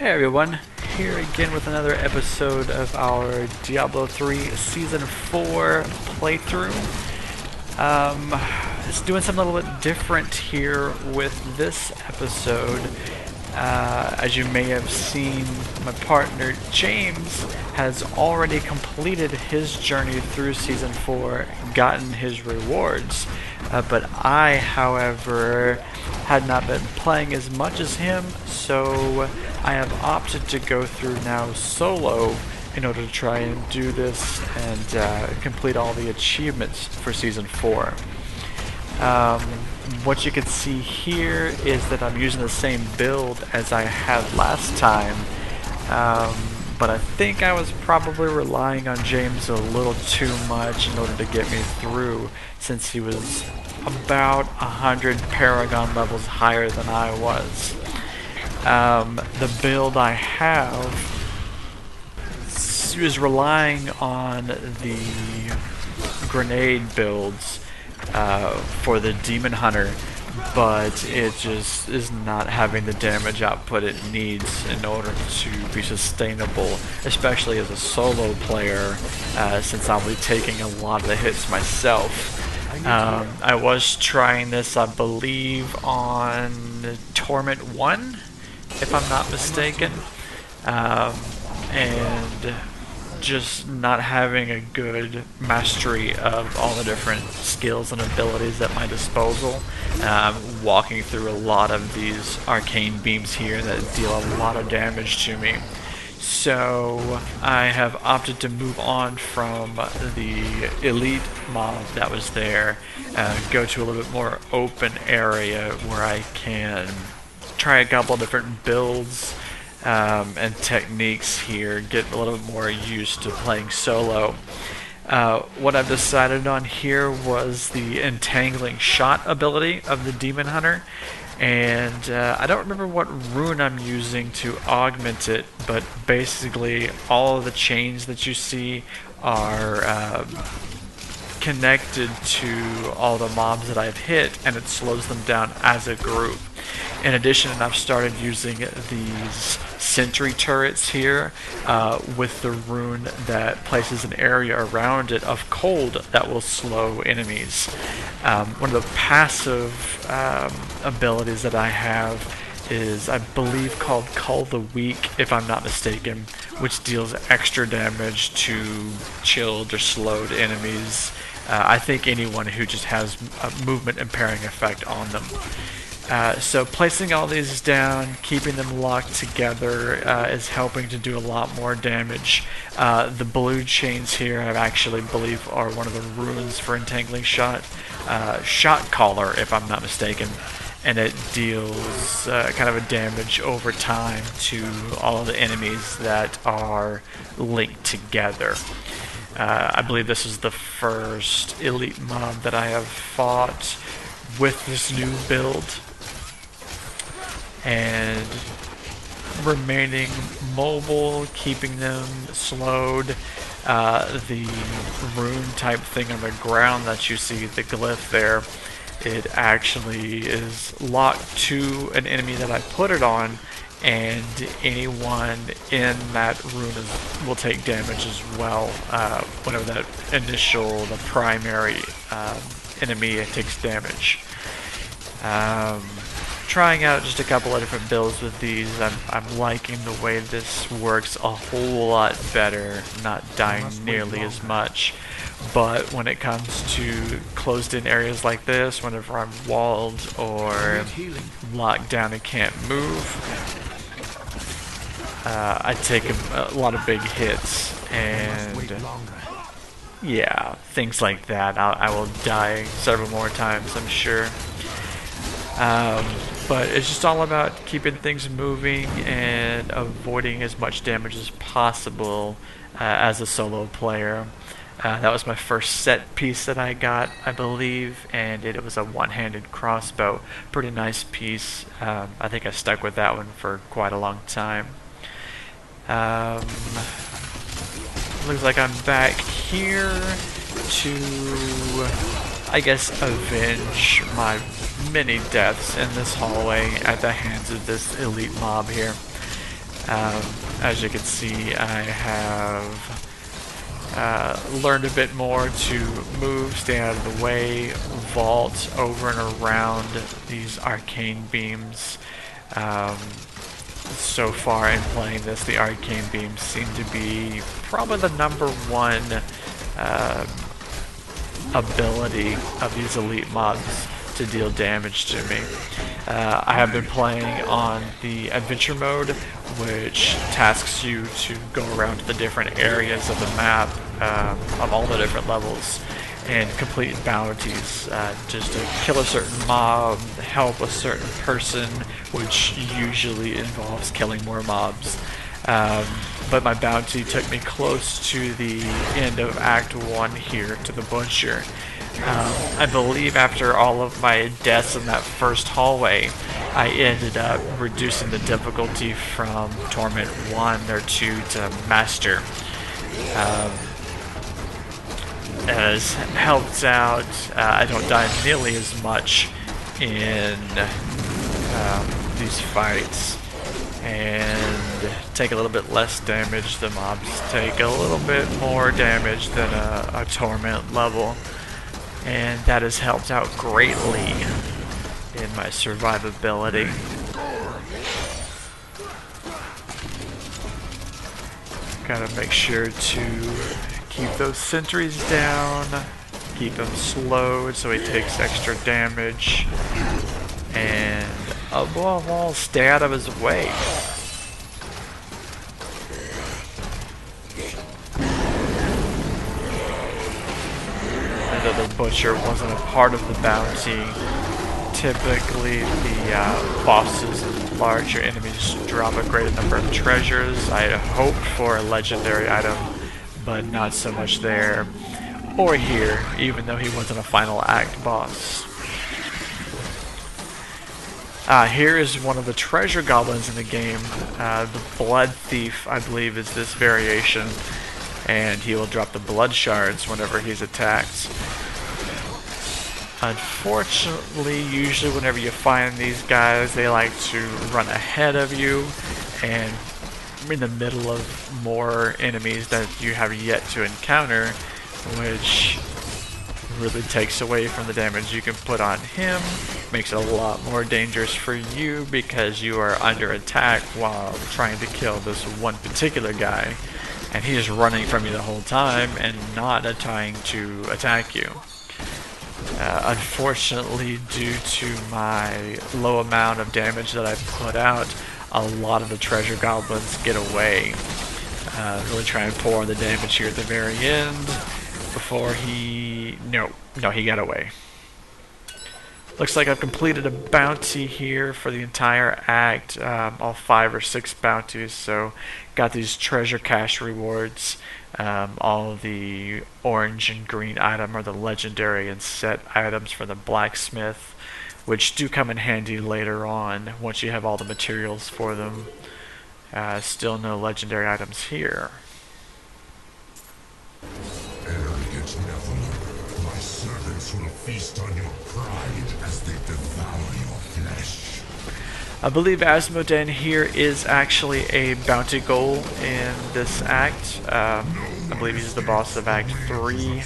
Hey everyone, here again with another episode of our Diablo 3 Season 4 playthrough. Just doing something a little bit different here with this episode. As you may have seen, my partner James has already completed his journey through Season 4, gotten his rewards. But I, however, had not been playing as much as him, so I have opted to go through now solo in order to try and do this and complete all the achievements for Season 4. What you can see here is that I'm using the same build as I had last time, but I think I was probably relying on James a little too much in order to get me through, since he was about 100 Paragon levels higher than I was. The build I have is relying on the grenade builds for the Demon Hunter, but it just is not having the damage output it needs in order to be sustainable, especially as a solo player, since I'll be taking a lot of the hits myself. I was trying this, I believe, on Torment 1, if I'm not mistaken, and just not having a good mastery of all the different skills and abilities at my disposal. Walking through a lot of these arcane beams here that deal a lot of damage to me. So I have opted to move on from the elite mob that was there, go to a little bit more open area where I can try a couple of different builds and techniques here, get a little bit more used to playing solo. What I've decided on here was the entangling shot ability of the Demon Hunter, and I don't remember what rune I'm using to augment it, but basically all of the chains that you see are connected to all the mobs that I've hit, and it slows them down as a group. In addition, I've started using these sentry turrets here with the rune that places an area around it of cold that will slow enemies. One of the passive abilities that I have is, I believe, called Cull the Weak, if I'm not mistaken, which deals extra damage to chilled or slowed enemies. I think anyone who just has a movement impairing effect on them. So placing all these down, keeping them locked together is helping to do a lot more damage. The blue chains here I actually believe are one of the runes for entangling shot. Shot caller, if I'm not mistaken. And it deals kind of a damage over time to all of the enemies that are linked together. I believe this is the first elite mob that I have fought with this new build, and remaining mobile, keeping them slowed. The rune type thing on the ground that you see, the glyph there, it actually is locked to an enemy that I put it on, and anyone in that rune will take damage as well whenever that the primary enemy takes damage. Trying out just a couple of different builds with these. I'm liking the way this works a whole lot better, not dying nearly as much. But when it comes to closed in areas like this, whenever I'm walled or locked down and can't move, I take a lot of big hits, and yeah, things like that. I will die several more times, I'm sure. But it's just all about keeping things moving and avoiding as much damage as possible as a solo player. That was my first set piece that I got, I believe, and it was a one-handed crossbow. Pretty nice piece. I think I stuck with that one for quite a long time. Looks like I'm back here to, I guess, avenge my many deaths in this hallway at the hands of this elite mob here. As you can see, I have learned a bit more to move, stay out of the way, vault over and around these arcane beams. So far in playing this, the arcane beams seem to be probably the #1 ability of these elite mobs to deal damage to me. I have been playing on the adventure mode, which tasks you to go around to the different areas of the map of all the different levels and complete bounties just to kill a certain mob, help a certain person, which usually involves killing more mobs. But my bounty took me close to the end of Act 1 here, to the Butcher. I believe after all of my deaths in that first hallway, I ended up reducing the difficulty from Torment 1 or 2 to Master. It has helped out. I don't die nearly as much in these fights, and take a little bit less damage. The mobs take a little bit more damage than a Torment level, and that has helped out greatly in my survivability. Gotta make sure to keep those sentries down, keep him slowed so he takes extra damage, and above all, stay out of his way. And though the Butcher wasn't a part of the bounty, typically the bosses and larger enemies drop a greater number of treasures. I had hoped for a legendary item, but not so much there or here, even though he wasn't a final act boss. Here is one of the treasure goblins in the game. The Blood Thief, I believe, is this variation, and he will drop the blood shards whenever he's attacked. Unfortunately, usually whenever you find these guys, they like to run ahead of you and in the middle of more enemies that you have yet to encounter, which really takes away from the damage you can put on him, makes it a lot more dangerous for you because you are under attack while trying to kill this one particular guy, and he is running from you the whole time and not trying to attack you. Unfortunately, due to my low amount of damage that I put out, a lot of the treasure goblins get away. Really try and pour on the damage here at the very end before he... No, he got away. Looks like I've completed a bounty here for the entire act, all 5 or 6 bounties, so got these treasure cache rewards. All the orange and green item are the legendary and set items for the blacksmith, which do come in handy later on once you have all the materials for them. Still no legendary items here. Arrogant Nephilim, my servants will feast on your pride as they devour your flesh. I believe Asmoden here is actually a bounty goal in this act. I believe he's the boss of Act 3.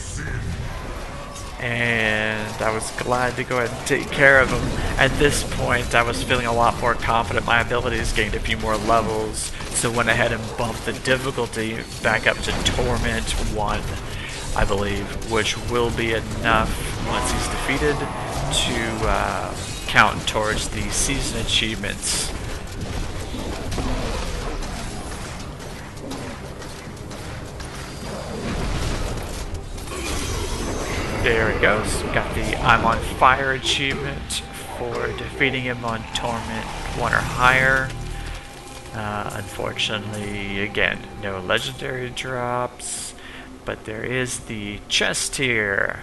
And I was glad to go ahead and take care of him. At this point, I was feeling a lot more confident. My abilities gained a few more levels, so went ahead and bumped the difficulty back up to Torment 1, I believe, which will be enough once he's defeated to count towards the season achievements. There it goes. Got the I'm on Fire achievement for defeating him on Torment 1 or higher. Unfortunately, again, no legendary drops, but there is the chest here.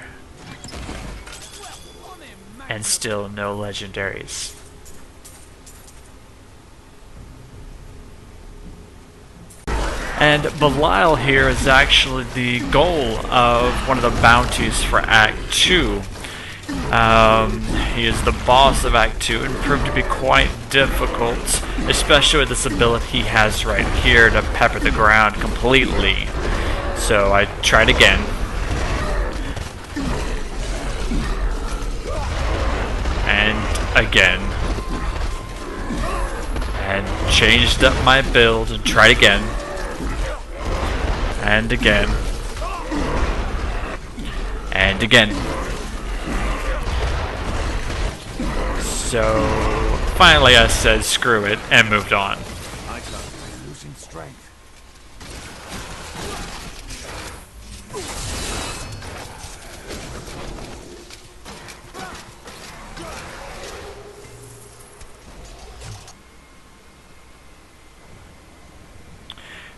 And still no legendaries. And Belial here is actually the goal of one of the bounties for Act 2. He is the boss of Act 2 and proved to be quite difficult, especially with this ability he has right here to pepper the ground completely. So I tried again. And again. And changed up my build and tried again. And again. And again. So finally I said screw it and moved on. Losing strength.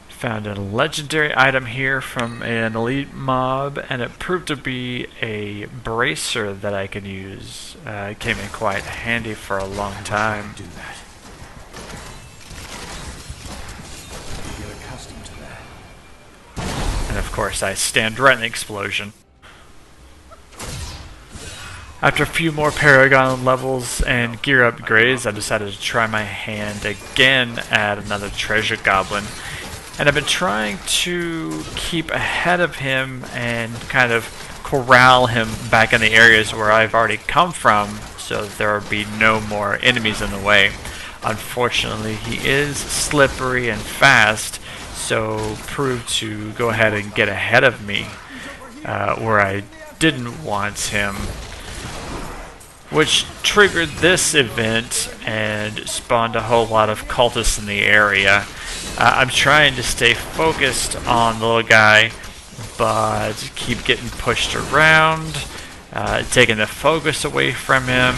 Found a legendary item here from an elite mob, and it proved to be a bracer that I can use. It came in quite handy for a long time. Do that. You get accustomed to that. And of course I stand right in the explosion. After a few more Paragon levels and gear upgrades, I decided to try my hand again at another treasure goblin. And I've been trying to keep ahead of him and kind of corral him back in the areas where I've already come from so that there will be no more enemies in the way. Unfortunately, he is slippery and fast, so proved to go ahead and get ahead of me where I didn't want him, which triggered this event and spawned a whole lot of cultists in the area. I'm trying to stay focused on the little guy, but keep getting pushed around, taking the focus away from him,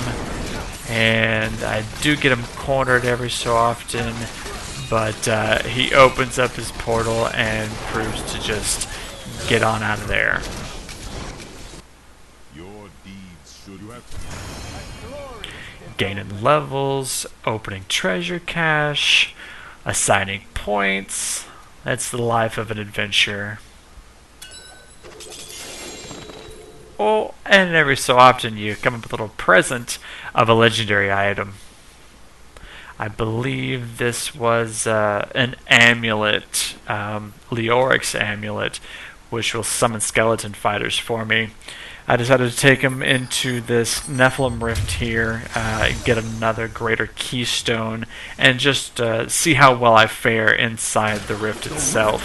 and I do get him cornered every so often, but he opens up his portal and proves to just get on out of there. Your deeds should have. Gaining levels, opening treasure cache, assigning points. That's the life of an adventurer. Oh, and every so often you come up with a little present of a legendary item. I believe this was an amulet, Leoric's amulet, which will summon skeleton fighters for me. I decided to take him into this Nephilim Rift here, get another greater keystone, and just see how well I fare inside the rift itself.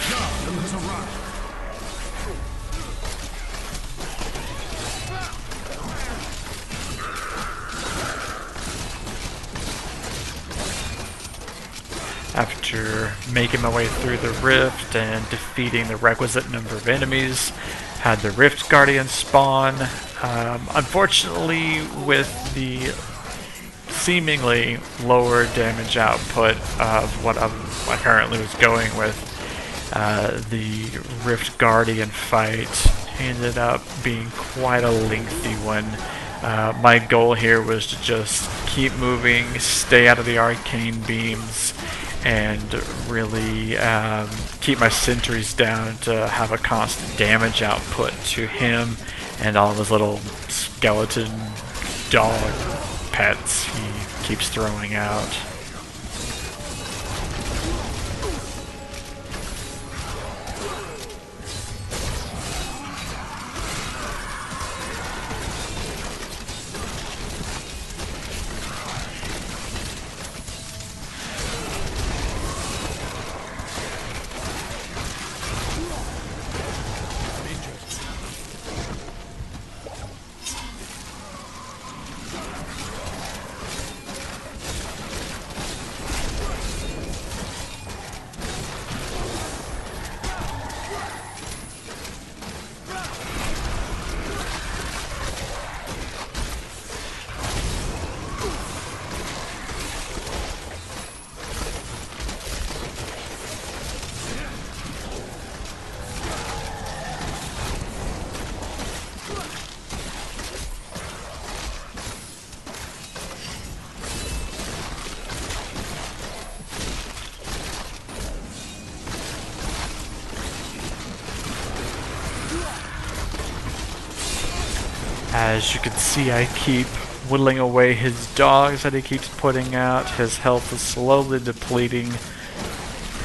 After making my way through the rift and defeating the requisite number of enemies, had the Rift Guardian spawn. Unfortunately, with the seemingly lower damage output of what I currently was going with, the Rift Guardian fight ended up being quite a lengthy one. My goal here was to just keep moving, stay out of the arcane beams, and really keep my sentries down to have a constant damage output to him and all of his little skeleton dog pets he keeps throwing out. As you can see, I keep whittling away his dogs that he keeps putting out. His health is slowly depleting,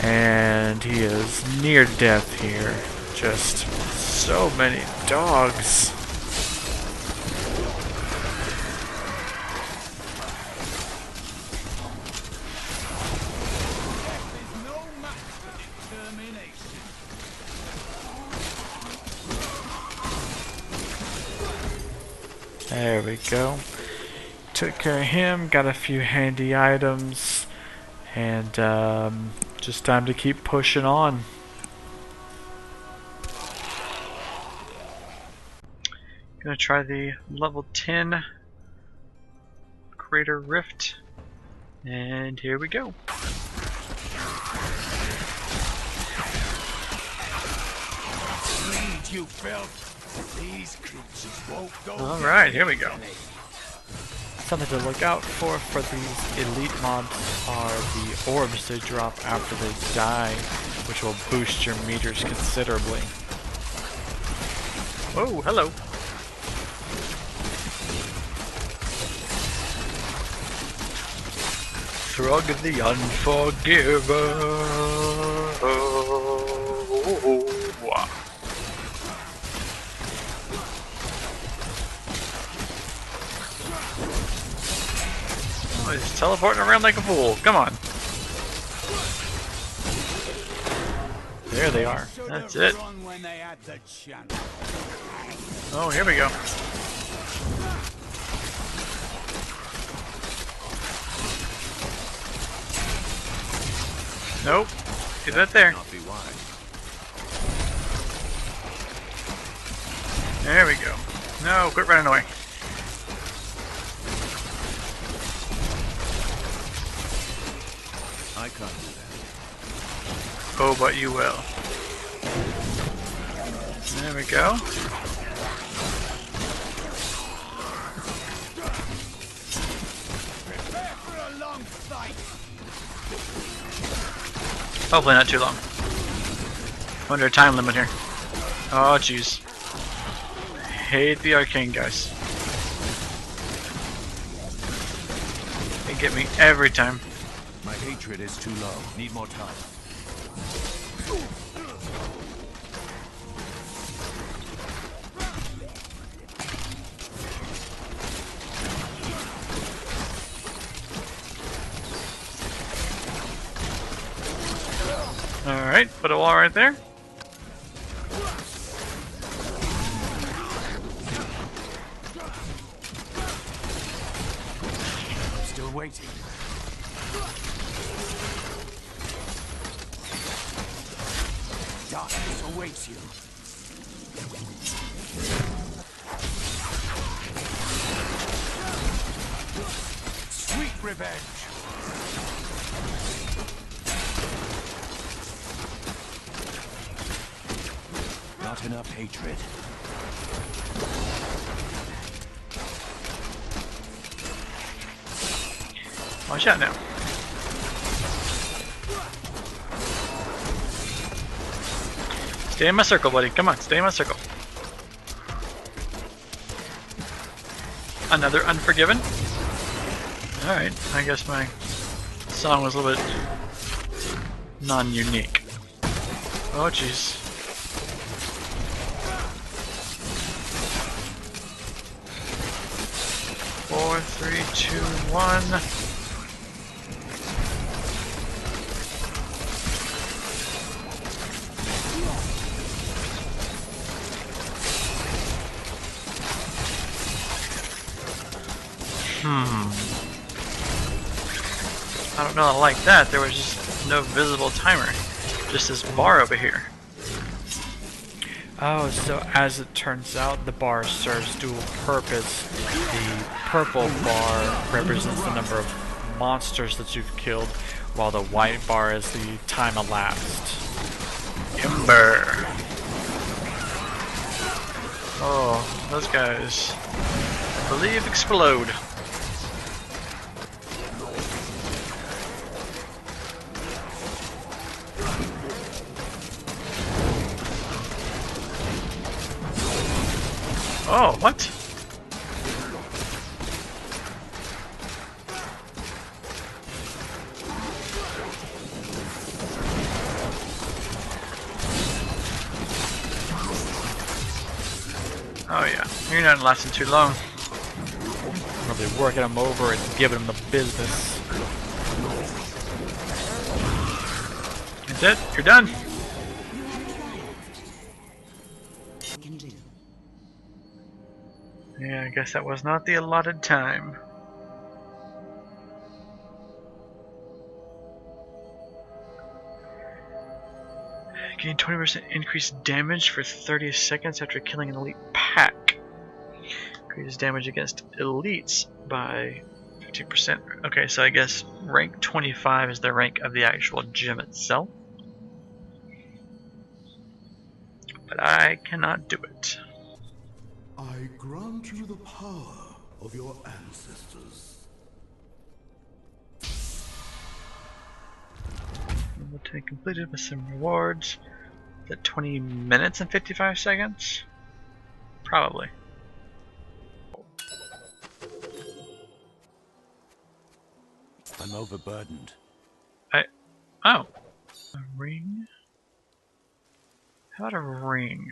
and he is near death here. Just so many dogs. There we go. Took care of him, got a few handy items, and just time to keep pushing on. Gonna try the level 10 Crater Rift, and here we go. You filth. These creatures won't go. Alright, here we go. Something to look out for these elite mobs are the orbs they drop after they die, which will boost your meters considerably. Oh, hello. Throg the Unforgiven. Oh, he's teleporting around like a fool. Come on. There they are. That's it. Oh, here we go. Nope. Get that there. There we go. No, quit running away. I can't do that. Oh, but you will. There we go. Prepare for a long fight. Hopefully not too long. Under a time limit here. Oh, jeez. Hate the arcane guys. They get me every time. My hatred is too low. Need more time. Alright, put a wall right there. Still waiting. Darkness awaits you. Sweet revenge. Not enough hatred. Watch out now. Stay in my circle, buddy. Come on, stay in my circle. Another Unforgiven? Alright, I guess my song was a little bit non-unique. Oh, jeez. 4, 3, 2, 1. I don't know, I like that. There was just no visible timer. Just this bar over here. Oh, so as it turns out, the bar serves dual purpose. The purple bar represents the number of monsters that you've killed, while the white bar is the time elapsed. Ember. Oh, those guys, I believe, explode. Oh, what? Oh yeah, you're not lasting too long. Really working them over and giving them the business. That's it. You're done. Yeah, I guess that was not the allotted time. Gain 20% increased damage for 30 seconds after killing an elite pack. Increases damage against elites by 50%. Okay, so I guess rank 25 is the rank of the actual gym itself. But I cannot do it. I grant you the power of your ancestors. Level 10 completed with some rewards. Is it 20 minutes and 55 seconds? Probably. I'm overburdened. Oh. A ring? How about a ring?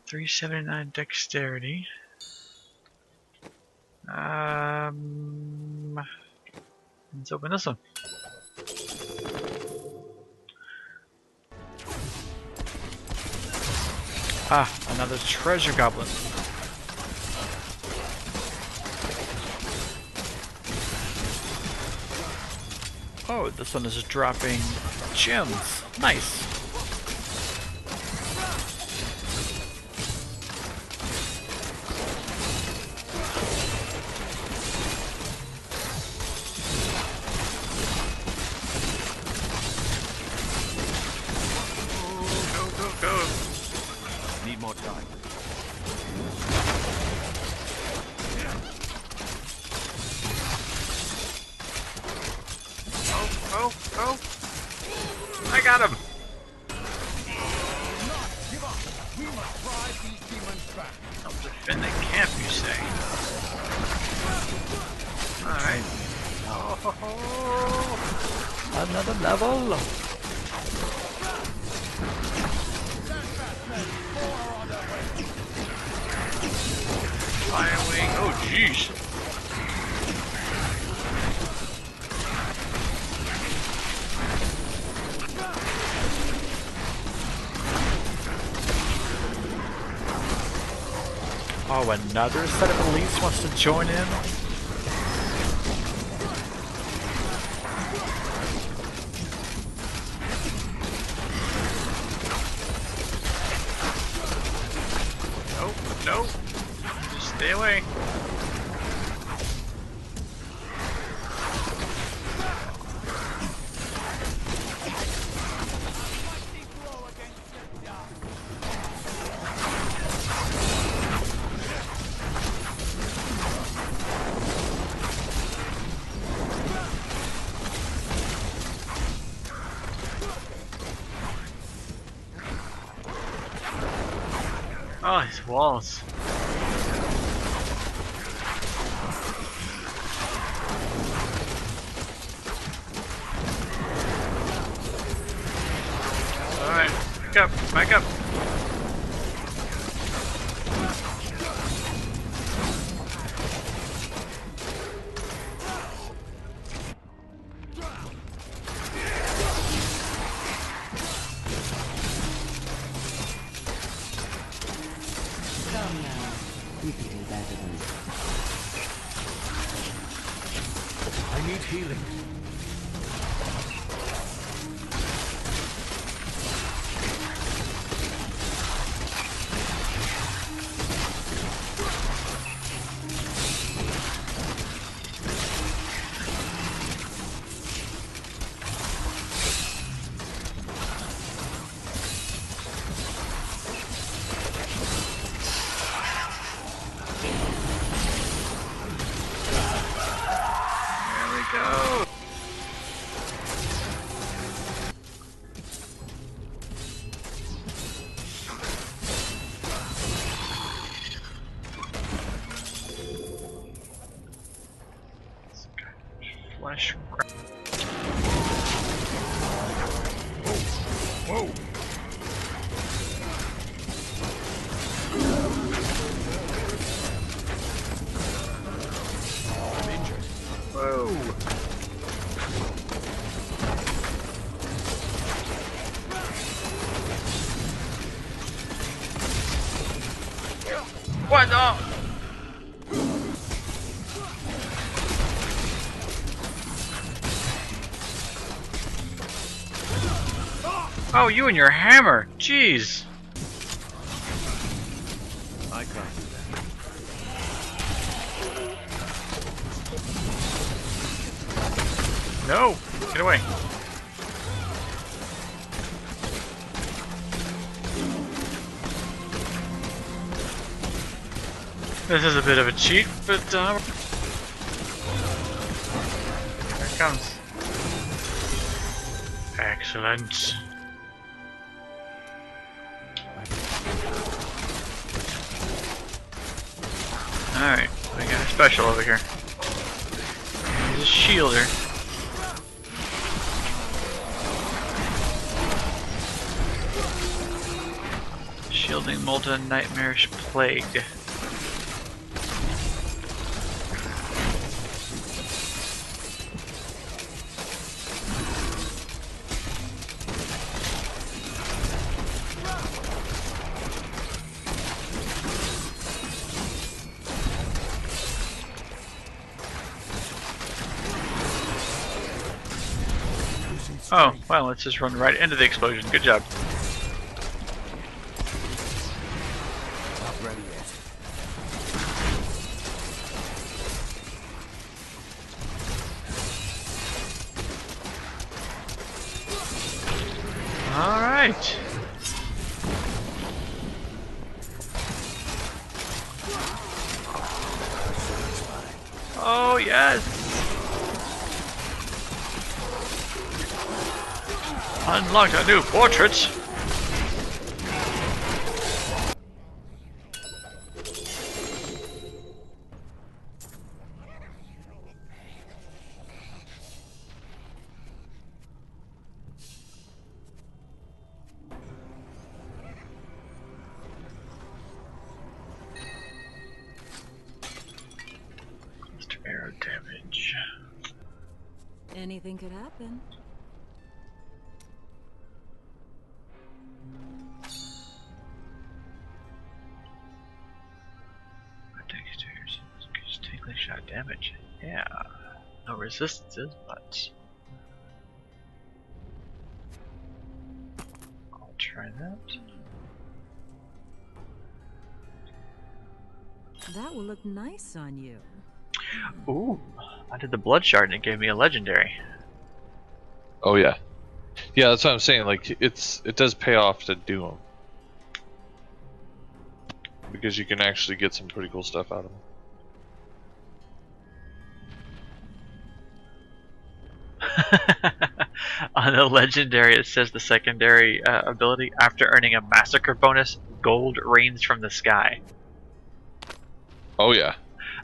$379 dexterity. Let's open this one. Ah, another treasure goblin. Oh, this one is dropping gems. Nice. Go. Need more time. Oh. I got him. Give up. We must drive these demons back. I'll defend the camp, you say? Alright. Oh, another level. Fire wing. Oh, jeez. Oh, another set of elites wants to join in? No. Just stay away. Oh, these walls. Alright, back up. Come now. We can do better than this. I need healing. Go! Flesh. Whoa! I'm injured. Whoa! What the? Oh, you and your hammer! Jeez! I can't do that. No! Get away! This is a bit of a cheat, but here it comes. Excellent. Alright, we got a special over here. He's a shielder. Shielding Molten Nightmarish Plague. Oh, well, let's just run right into the explosion. Good job. Not ready yet. Alright. Oh, yes. Unlocked a new portrait. Cluster arrow damage. Anything could happen. Just take shot damage. Yeah. No resistances, but I'll try that. That will look nice on you. Ooh, I did the blood shard and it gave me a legendary. Oh yeah, yeah. That's what I'm saying. Like it does pay off to do them because you can actually get some pretty cool stuff out of them. On the legendary, it says the secondary ability after earning a massacre bonus, gold rains from the sky. Oh yeah.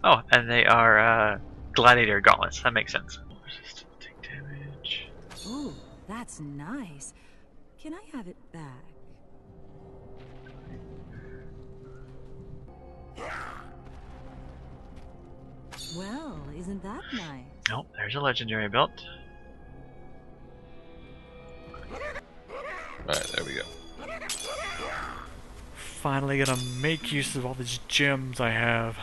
Oh, and they are gladiator gauntlets. That makes sense. Just take damage. Ooh, that's nice. Can I have it back? Well, isn't that nice? Nope, there's a legendary belt. Alright, there we go. Finally gonna make use of all these gems I have.